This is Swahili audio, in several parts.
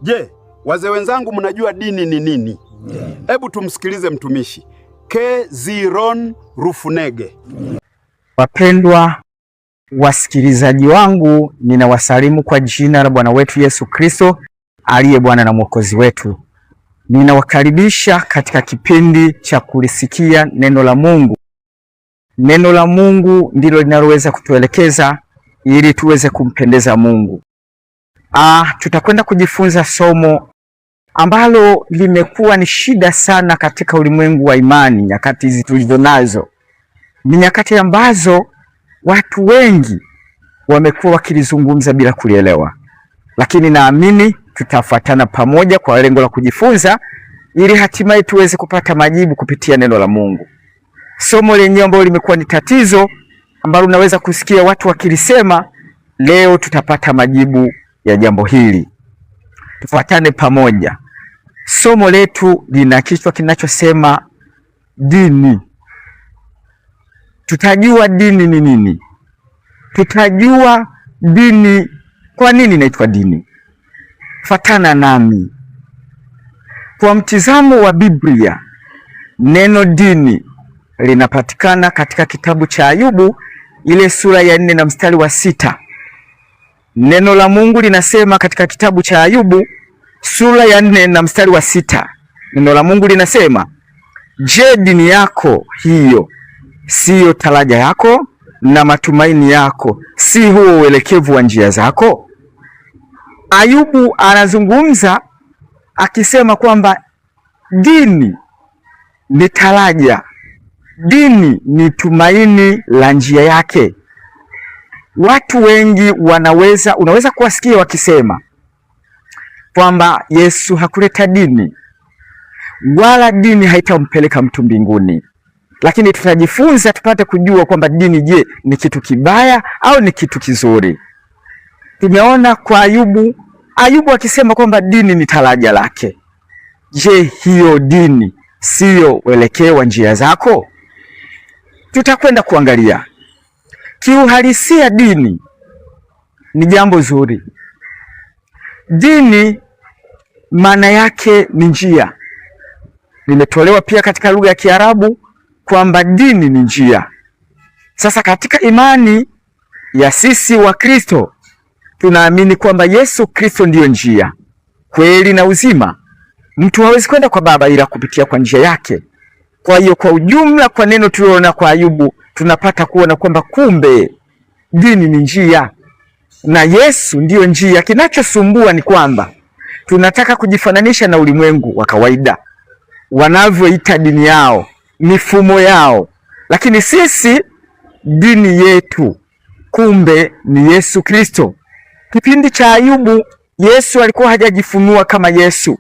Je, wazee wenzangu mnajua dini ni nini? Hebu tumsikilize mtumishi Keziron Rufunege. Wapendwa wasikilizaji wangu, ninawasalimu kwa jina la Bwana wetu Yesu Kristo aliye Bwana na Mwokozi wetu. Ninawakaribisha katika kipindi cha kulisikia neno la Mungu. Neno la Mungu ndilo linaloweza kutuelekeza ili tuweze kumpendeza Mungu. Tutakwenda kujifunza somo ambalo limekuwa ni shida sana katika ulimwengu wa imani. Nyakati hizi tulizo nazo ni nyakati ambazo watu wengi wamekuwa wakilizungumza bila kulielewa, lakini naamini tutafuatana pamoja kwa lengo la kujifunza ili hatimaye tuweze kupata majibu kupitia neno la Mungu. Somo lenyewe ambalo limekuwa ni tatizo ambalo unaweza kusikia watu wakilisema, leo tutapata majibu ya jambo hili. Tufuatane pamoja. Somo letu lina kichwa kinachosema dini. Tutajua dini ni nini. Tutajua dini, kwa nini inaitwa dini. Fuatana nami. Kwa mtizamo wa Biblia, neno dini linapatikana katika kitabu cha Ayubu ile sura ya 4 na mstari wa 6. Neno la Mungu linasema katika kitabu cha Ayubu sura ya 4 na mstari wa 6. Neno la Mungu linasema, je, dini yako hiyo siyo taraja yako, na matumaini yako si huo uelekevu wa njia zako? Ayubu anazungumza akisema kwamba dini ni taraja, dini ni tumaini la njia yake. Watu wengi unaweza kuwasikia wakisema kwamba Yesu hakuleta dini, wala dini haitampeleka mtu mbinguni. Lakini tutajifunza tupate kujua kwamba dini, je, ni kitu kibaya au ni kitu kizuri? Tumeona kwa Ayubu akisema kwamba dini ni taraja lake. Je, hiyo dini siyo uelekeo wa njia zako? Tutakwenda kuangalia. Kiuhalisia dini ni jambo zuri. Dini maana yake ni njia. Nimetolewa pia katika lugha ya Kiarabu kwamba dini ni njia. Sasa katika imani ya sisi wa Kristo tunaamini kwamba Yesu Kristo ndiyo njia, kweli na uzima. Mtu hawezi kwenda kwa Baba ila kupitia kwa njia yake. Kwa hiyo kwa ujumla, kwa neno tuliona kwa Ayubu, tunapata kuona kwamba kumbe dini ni njia na Yesu ndiyo njia. Kinachosumbua ni kwamba tunataka kujifananisha na ulimwengu wa kawaida wanavyoita dini yao, mifumo yao, lakini sisi dini yetu kumbe ni Yesu Kristo. Kipindi cha Ayubu, Yesu alikuwa hajajifunua kama Yesu,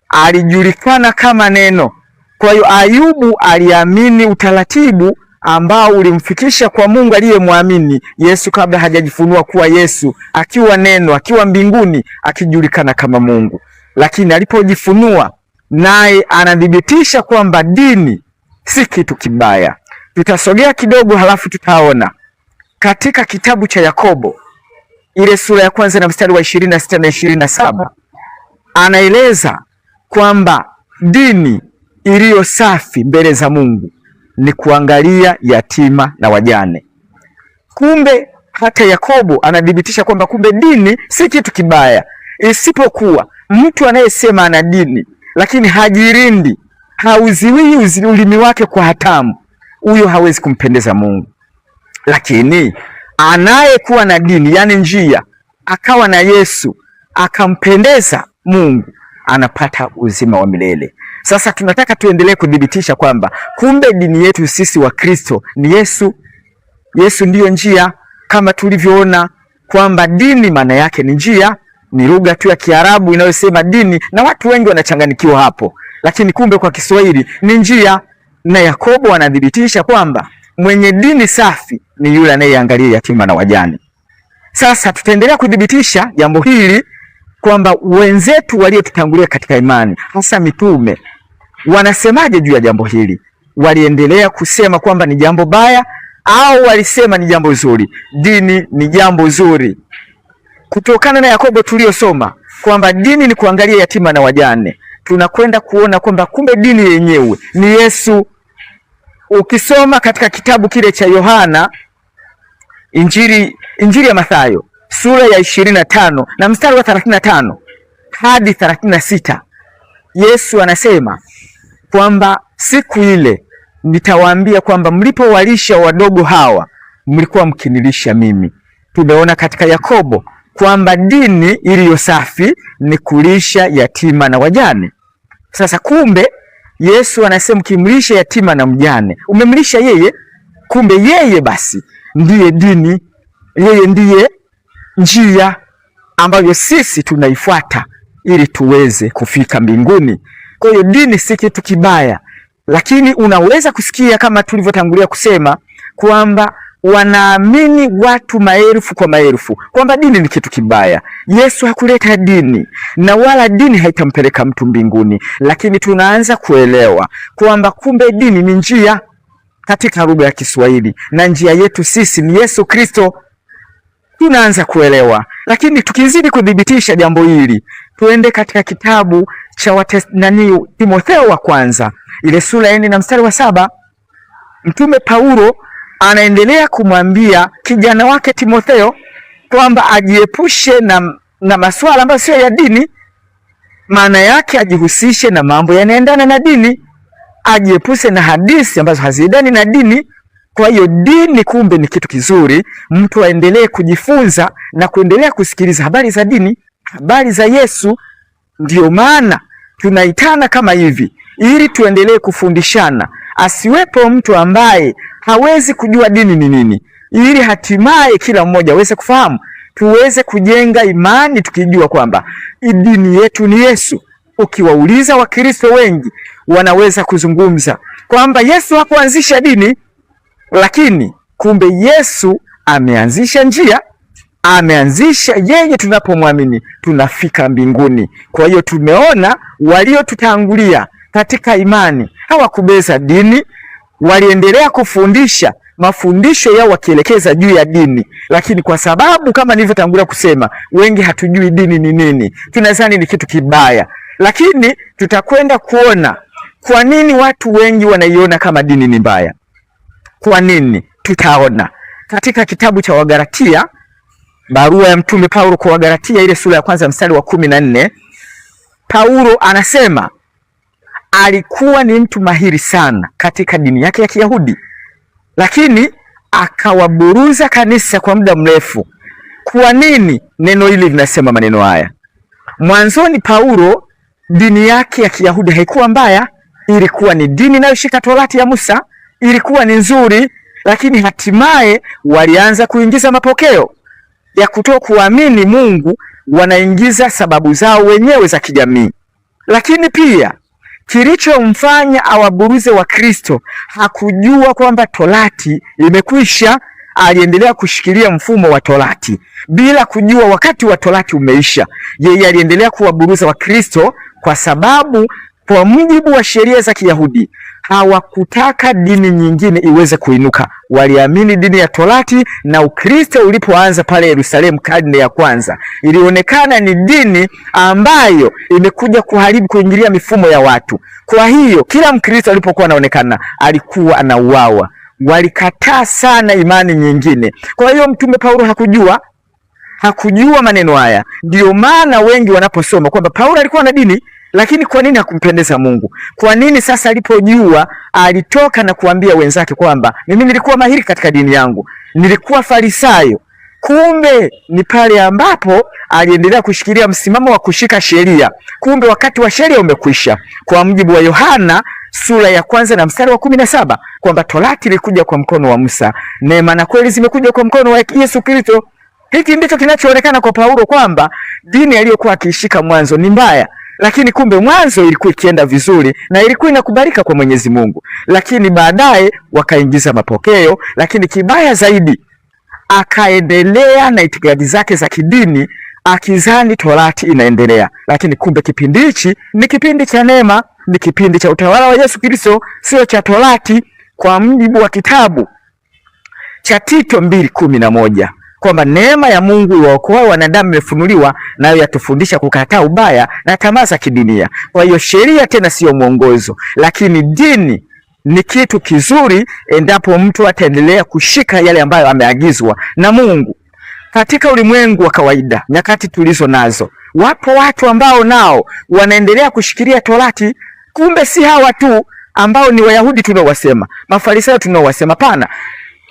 alijulikana kama neno. Kwa hiyo Ayubu aliamini utaratibu ambao ulimfikisha kwa Mungu aliyemwamini Yesu kabla hajajifunua kuwa Yesu, akiwa neno, akiwa mbinguni, akijulikana kama Mungu. Lakini alipojifunua, naye anadhibitisha kwamba dini si kitu kibaya. Tutasogea kidogo halafu tutaona katika kitabu cha Yakobo ile sura ya 1 na mstari wa 26 na 27, anaeleza kwamba dini iliyo safi mbele za Mungu ni kuangalia yatima na wajane. Kumbe hata Yakobo anadhibitisha kwamba kumbe dini si kitu kibaya, isipokuwa mtu anayesema ana dini lakini hajirindi, hauziwi ulimi wake kwa hatamu, huyo hawezi kumpendeza Mungu. Lakini anayekuwa na dini, yani njia, akawa na Yesu, akampendeza Mungu, anapata uzima wa milele. Sasa tunataka tuendelee kudhibitisha kwamba kumbe dini yetu sisi wa Kristo ni Yesu. Yesu ndiyo njia, kama tulivyoona kwamba dini maana yake ni njia. Ni lugha tu ya Kiarabu inayosema dini, na watu wengi wanachanganikiwa hapo, lakini kumbe kwa Kiswahili ni njia. Na Yakobo anadhibitisha kwamba mwenye dini safi ni yule anayeangalia yatima na wajane. Sasa tutaendelea kudhibitisha jambo hili kwamba wenzetu waliotutangulia katika imani, hasa mitume, wanasemaje juu ya jambo hili. Waliendelea kusema kwamba ni jambo baya au walisema ni jambo zuri? Dini ni jambo zuri. Kutokana na Yakobo tuliyosoma, kwamba dini ni kuangalia yatima na wajane, tunakwenda kuona kwamba kumbe dini yenyewe ni Yesu. Ukisoma katika kitabu kile cha Yohana, Injili ya Mathayo sura ya 25 na mstari wa 35 hadi 36, Yesu anasema kwamba siku ile nitawaambia kwamba mlipowalisha wadogo hawa mlikuwa mkinilisha mimi. Tumeona katika Yakobo kwamba dini iliyo safi ni kulisha yatima na wajane. Sasa kumbe Yesu anasema ukimlisha yatima na mjane umemlisha yeye. Kumbe yeye basi ndiye dini, yeye ndiye njia ambayo sisi tunaifuata ili tuweze kufika mbinguni. Kwa hiyo dini si kitu kibaya, lakini unaweza kusikia kama tulivyotangulia kusema kwamba wanaamini watu maelfu kwa maelfu kwamba dini ni kitu kibaya. Yesu hakuleta dini na wala dini haitampeleka mtu mbinguni, lakini tunaanza kuelewa kwamba kumbe dini ni njia katika lugha ya Kiswahili, na njia yetu sisi ni Yesu Kristo. Tunaanza kuelewa, lakini tukizidi kudhibitisha jambo hili, tuende katika kitabu cha Timotheo wa kwanza ile sura ya 4 na mstari wa 7. Mtume Paulo anaendelea kumwambia kijana wake Timotheo kwamba ajiepushe na masuala ambayo sio ya dini. Maana yake ajihusishe na mambo yanaendana na dini, ajiepushe na hadithi ambazo haziendani na dini. Kwa hiyo dini kumbe ni kitu kizuri, mtu aendelee kujifunza na kuendelea kusikiliza habari za dini, habari za Yesu. Ndio maana tunaitana kama hivi ili tuendelee kufundishana, asiwepo mtu ambaye hawezi kujua dini ni nini, ili hatimaye kila mmoja aweze kufahamu, tuweze kujenga imani tukijua kwamba dini yetu ni Yesu. Ukiwauliza Wakristo wengi wanaweza kuzungumza kwamba Yesu hakuanzisha dini, lakini kumbe Yesu ameanzisha njia, ameanzisha yeye. Tunapomwamini tunafika mbinguni. Kwa hiyo tumeona waliotutangulia katika imani hawakubeza dini, waliendelea kufundisha mafundisho yao wakielekeza juu ya dini, lakini kwa sababu kama nilivyotangulia kusema, wengi hatujui dini ni nini, tunadhani ni kitu kibaya, lakini tutakwenda kuona kwa nini watu wengi wanaiona kama dini ni mbaya. Kwa nini? Tutaona katika kitabu cha Wagalatia, barua ya mtume Paulo kwa Wagalatia ile sura ya kwanza mstari wa 14. Paulo anasema alikuwa ni mtu mahiri sana katika dini yake ya Kiyahudi, lakini akawaburuza kanisa kwa muda mrefu. Kwa nini neno hili linasema maneno haya? Mwanzoni Paulo dini yake ya Kiyahudi haikuwa mbaya, ilikuwa ni dini inayoshika Torati ya Musa, ilikuwa ni nzuri, lakini hatimaye walianza kuingiza mapokeo ya kutokuamini Mungu, wanaingiza sababu zao wenyewe za kijamii. Lakini pia kilichomfanya awaburuze Wakristo, hakujua kwamba Torati imekwisha. Aliendelea kushikilia mfumo wa Torati bila kujua wakati wa Torati umeisha. Yeye aliendelea kuwaburuza Wakristo kwa sababu kwa mujibu wa sheria za Kiyahudi hawakutaka dini nyingine iweze kuinuka. Waliamini dini ya Torati, na Ukristo ulipoanza pale Yerusalemu karne ya kwanza, ilionekana ni dini ambayo imekuja kuharibu, kuingilia mifumo ya watu. Kwa hiyo kila Mkristo alipokuwa anaonekana alikuwa anauawa. Walikataa sana imani nyingine. Kwa hiyo mtume Paulo hakujua maneno haya. Ndio maana wengi wanaposoma kwamba Paulo alikuwa na dini, lakini kwa nini hakumpendeza Mungu? Kwa nini sasa alipojua alitoka na kuambia wenzake kwamba mimi nilikuwa mahiri katika dini yangu, nilikuwa Farisayo? Kumbe ni pale ambapo aliendelea kushikilia msimamo wa kushika sheria. Kumbe wakati wa sheria umekwisha, kwa mujibu wa Yohana sura ya kwanza na mstari wa 17, kwamba Torati ilikuja kwa mkono wa Musa, neema na kweli zimekuja kwa mkono wa Yesu Kristo. Hiki ndicho kinachoonekana kwa Paulo kwamba dini aliyokuwa akishika mwanzo ni mbaya, lakini kumbe mwanzo ilikuwa ikienda vizuri na ilikuwa inakubalika kwa Mwenyezi Mungu, lakini baadaye wakaingiza mapokeo. Lakini kibaya zaidi, akaendelea na itikadi zake za kidini akizani Torati inaendelea, lakini kumbe kipindi hichi ni kipindi cha neema, ni kipindi cha utawala wa Yesu Kristo, sio cha Torati. Kwa mujibu wa kitabu cha Tito 2:11, kwamba neema ya Mungu iwaokoa wanadamu imefunuliwa, nayo yatufundisha kukataa ubaya na tamaa za kidunia. Kwa hiyo sheria tena siyo mwongozo, lakini dini ni kitu kizuri endapo mtu ataendelea kushika yale ambayo ameagizwa na Mungu. Katika ulimwengu wa kawaida, nyakati tulizo nazo, wapo watu ambao nao wanaendelea kushikilia Torati. Kumbe si hawa tu ambao ni Wayahudi tunaowasema, Mafarisayo tunaowasema, pana.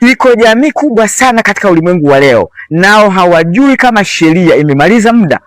Iko jamii kubwa sana katika ulimwengu wa leo, nao hawajui kama sheria imemaliza muda.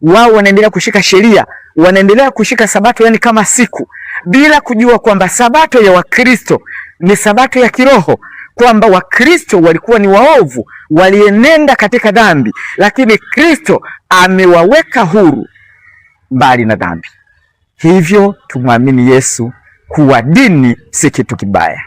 Wao wanaendelea kushika sheria, wanaendelea kushika Sabato yani kama siku, bila kujua kwamba Sabato ya Wakristo ni Sabato ya kiroho, kwamba Wakristo walikuwa ni waovu, walienenda katika dhambi, lakini Kristo amewaweka huru mbali na dhambi. Hivyo tumwamini Yesu kuwa dini si kitu kibaya.